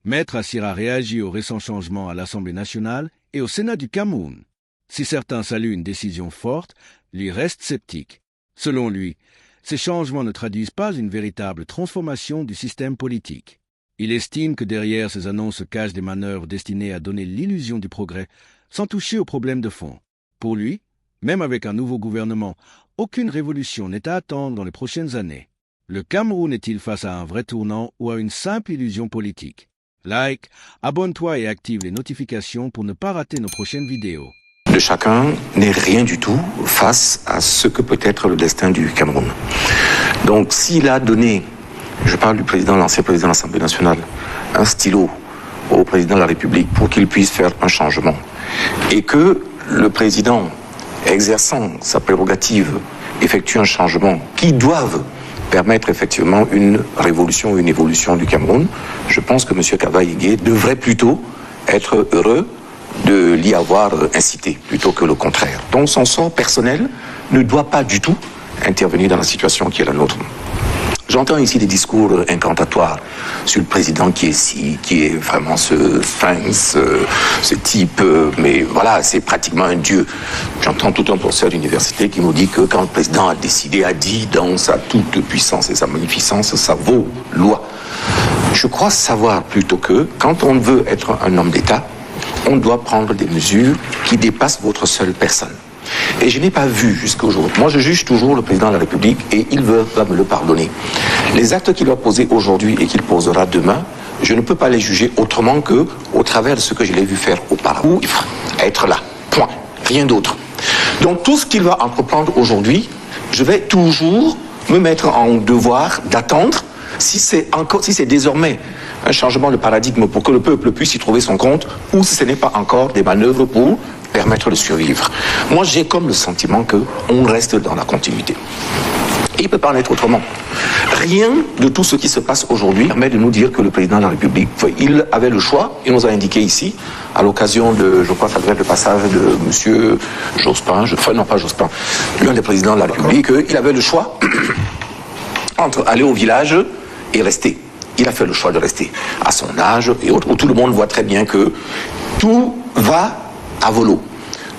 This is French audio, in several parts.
Maître Assir a réagi aux récents changements à l'Assemblée nationale et au Sénat du Cameroun. Si certains saluent une décision forte, lui reste sceptique. Selon lui, ces changements ne traduisent pas une véritable transformation du système politique. Il estime que derrière ces annonces se cachent des manœuvres destinées à donner l'illusion du progrès, sans toucher aux problèmes de fond. Pour lui, même avec un nouveau gouvernement, aucune révolution n'est à attendre dans les prochaines années. Le Cameroun est-il face à un vrai tournant ou à une simple illusion politique? Like, abonne-toi et active les notifications pour ne pas rater nos prochaines vidéos. De chacun n'est rien du tout face à ce que peut être le destin du Cameroun. Donc s'il a donné, je parle du président, l'ancien président de l'Assemblée nationale, un stylo au président de la République pour qu'il puisse faire un changement, et que le président, exerçant sa prérogative, effectue un changement qui doive permettre effectivement une révolution ou une évolution du Cameroun, je pense que M. Kava-Igué devrait plutôt être heureux de l'y avoir incité, plutôt que le contraire. Donc son sort personnel ne doit pas du tout intervenir dans la situation qui est la nôtre. J'entends ici des discours incantatoires sur le président qui est vraiment ce sphinx, ce type, mais voilà, c'est pratiquement un dieu. J'entends tout un professeur d'université qui nous dit que quand le président a décidé, a dit dans sa toute puissance et sa magnificence, ça vaut loi. Je crois savoir plutôt que quand on veut être un homme d'État, on doit prendre des mesures qui dépassent votre seule personne. Et je n'ai pas vu jusqu'à aujourd'hui. Moi, je juge toujours le président de la République et il va me le pardonner. Les actes qu'il va poser aujourd'hui et qu'il posera demain, je ne peux pas les juger autrement que au travers de ce que je l'ai vu faire auparavant. Être là. Point. Rien d'autre. Donc, tout ce qu'il va entreprendre aujourd'hui, je vais toujours me mettre en devoir d'attendre si c'est désormais un changement de paradigme pour que le peuple puisse y trouver son compte ou si ce n'est pas encore des manœuvres pour permettre de survivre. Moi, j'ai comme le sentiment qu'on reste dans la continuité. Et il ne peut pas en être autrement. Rien de tout ce qui se passe aujourd'hui permet de nous dire que le président de la République, il avait le choix, il nous a indiqué ici, à l'occasion de, je crois, ça devait être le passage de M. Jospin, l'un des présidents de la République, il avait le choix entre aller au village et rester. Il a fait le choix de rester à son âge et autres, où tout le monde voit très bien que tout va à volo.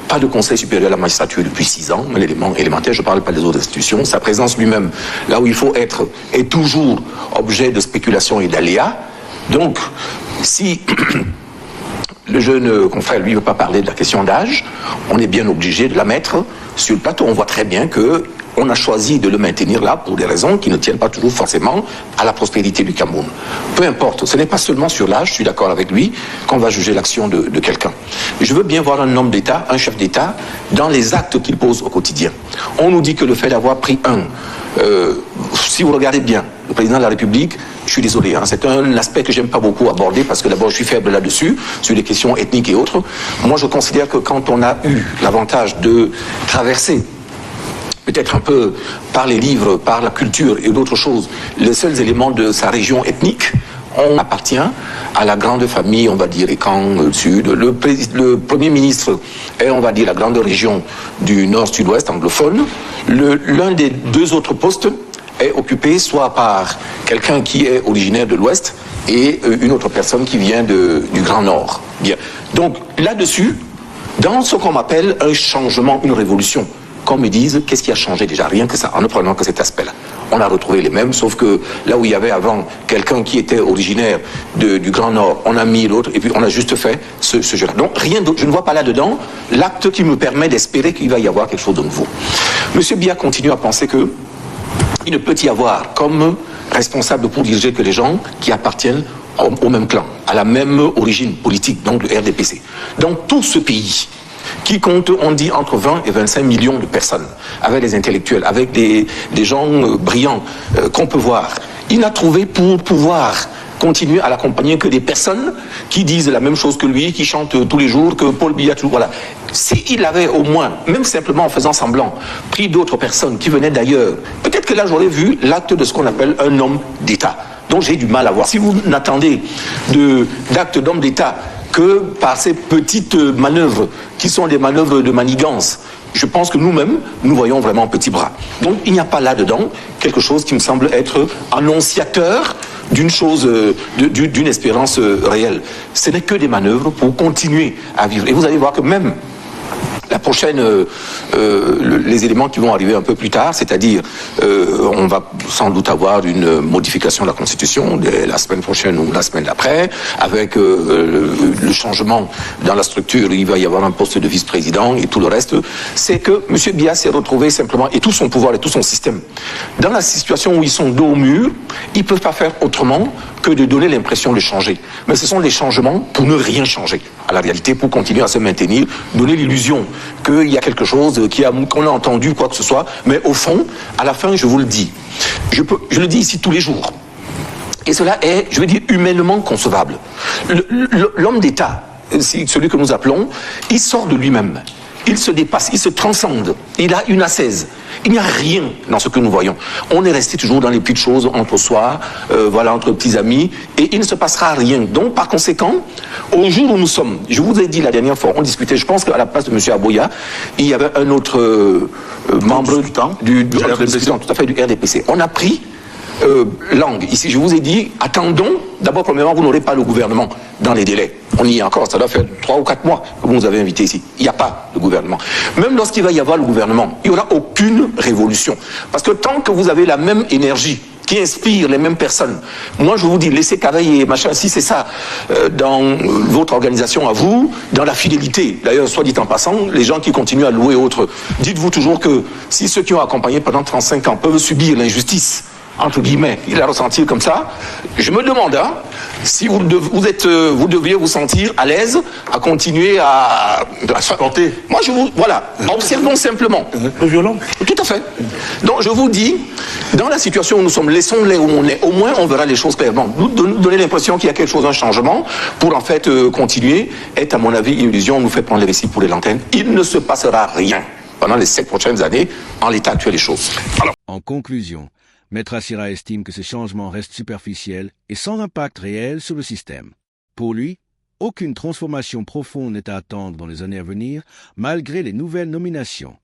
Pas de conseil supérieur à la magistrature depuis 6 ans, un élément élémentaire, je ne parle pas des autres institutions. Sa présence lui-même, là où il faut être, est toujours objet de spéculation et d'aléas. Donc, si le jeune confrère, lui, ne veut pas parler de la question d'âge, on est bien obligé de la mettre sur le plateau. On voit très bien qu'on a choisi de le maintenir là pour des raisons qui ne tiennent pas toujours forcément à la prospérité du Cameroun. Peu importe, ce n'est pas seulement sur l'âge, je suis d'accord avec lui, qu'on va juger l'action de quelqu'un. Je veux bien voir un homme d'État, un chef d'État, dans les actes qu'il pose au quotidien. On nous dit que le fait d'avoir pris si vous regardez bien, le président de la République, je suis désolé, c'est un aspect que j'aime pas beaucoup aborder parce que d'abord je suis faible là-dessus, sur les questions ethniques et autres. Moi je considère que quand on a eu l'avantage de traverser peut-être un peu par les livres, par la culture et d'autres choses, les seuls éléments de sa région ethnique, on appartient à la grande famille, on va dire, Ekan Sud. Le Premier ministre est, on va dire, la grande région du Nord-Sud-Ouest anglophone. L'un des 2 autres postes est occupé soit par quelqu'un qui est originaire de l'Ouest et une autre personne qui vient du Grand Nord. Bien. Donc là-dessus, dans ce qu'on appelle un changement, une révolution, qu'on me dise qu'est-ce qui a changé déjà, rien que ça, en ne prenant que cet aspect-là. On a retrouvé les mêmes, sauf que là où il y avait avant quelqu'un qui était originaire du Grand Nord, on a mis l'autre, et puis on a juste fait ce jeu-là. Donc rien d'autre, je ne vois pas là-dedans l'acte qui me permet d'espérer qu'il va y avoir quelque chose de nouveau. Monsieur Biya continue à penser que il ne peut y avoir comme responsable pour diriger que les gens qui appartiennent au même clan, à la même origine politique, donc le RDPC. Dans tout ce pays, qui compte, on dit, entre 20 et 25 millions de personnes, avec des intellectuels, avec des gens brillants qu'on peut voir. Il n'a trouvé pour pouvoir continuer à l'accompagner que des personnes qui disent la même chose que lui, qui chantent tous les jours, que Paul Biya, voilà. S'il avait au moins, même simplement en faisant semblant, pris d'autres personnes qui venaient d'ailleurs, peut-être que là j'aurais vu l'acte de ce qu'on appelle un homme d'État. Donc j'ai du mal à voir. Si vous n'attendez d'actes d'homme d'État que par ces petites manœuvres qui sont des manœuvres de manigance, je pense que nous-mêmes, nous voyons vraiment petit bras. Donc il n'y a pas là-dedans quelque chose qui me semble être annonciateur d'une chose, d'une espérance réelle. Ce n'est que des manœuvres pour continuer à vivre. Et vous allez voir que même la prochaine, les éléments qui vont arriver un peu plus tard, c'est-à-dire on va sans doute avoir une modification de la Constitution la semaine prochaine ou la semaine d'après, avec le changement dans la structure, il va y avoir un poste de vice-président et tout le reste, c'est que M. Biya s'est retrouvé simplement, et tout son pouvoir et tout son système, dans la situation où ils sont dos au mur, ils ne peuvent pas faire autrement que de donner l'impression de changer. Mais ce sont des changements pour ne rien changer. À la réalité, pour continuer à se maintenir, donner l'illusion qu'il y a quelque chose qu'on a entendu, quoi que ce soit. Mais au fond, à la fin, je vous le dis, je le dis ici tous les jours. Et cela est, je veux dire, humainement concevable. L'homme d'État, celui que nous appelons, il sort de lui-même. Il se dépasse, il se transcende, il a une ascèse. Il n'y a rien dans ce que nous voyons. On est resté toujours dans les petites choses entre soi, entre petits amis, et il ne se passera rien. Donc, par conséquent, au jour où nous sommes, je vous ai dit la dernière fois, on discutait, je pense qu'à la place de M. Aboya, il y avait un autre membre du RDPC. Tout à fait, du RDPC. On a pris langue. Ici, je vous ai dit, attendons, d'abord, premièrement, vous n'aurez pas le gouvernement dans les délais. On y est encore, ça doit faire 3 ou 4 mois que vous nous avez invités ici. Il n'y a pas de gouvernement. Même lorsqu'il va y avoir le gouvernement, il n'y aura aucune révolution. Parce que tant que vous avez la même énergie qui inspire les mêmes personnes, moi je vous dis, laissez cavailler, machin, si c'est ça, dans votre organisation à vous, dans la fidélité, d'ailleurs, soit dit en passant, les gens qui continuent à louer autres, dites-vous toujours que si ceux qui ont accompagné pendant 35 ans peuvent subir l'injustice, entre guillemets, il a ressenti comme ça, je me demande si vous devriez vous sentir à l'aise à continuer à se tenter. Moi, observons simplement. Violent. Tout à fait. Donc, je vous dis, dans la situation où nous sommes, laissons-les où on est. Au moins, on verra les choses clairement. Nous donner l'impression qu'il y a quelque chose, un changement, pour en fait continuer, est à mon avis une illusion, nous fait prendre les récits pour les lanternes. Il ne se passera rien pendant les 7 prochaines années en l'état actuel des choses. En conclusion, Maître Assira estime que ces changements restent superficiels et sans impact réel sur le système. Pour lui, aucune transformation profonde n'est à attendre dans les années à venir, malgré les nouvelles nominations.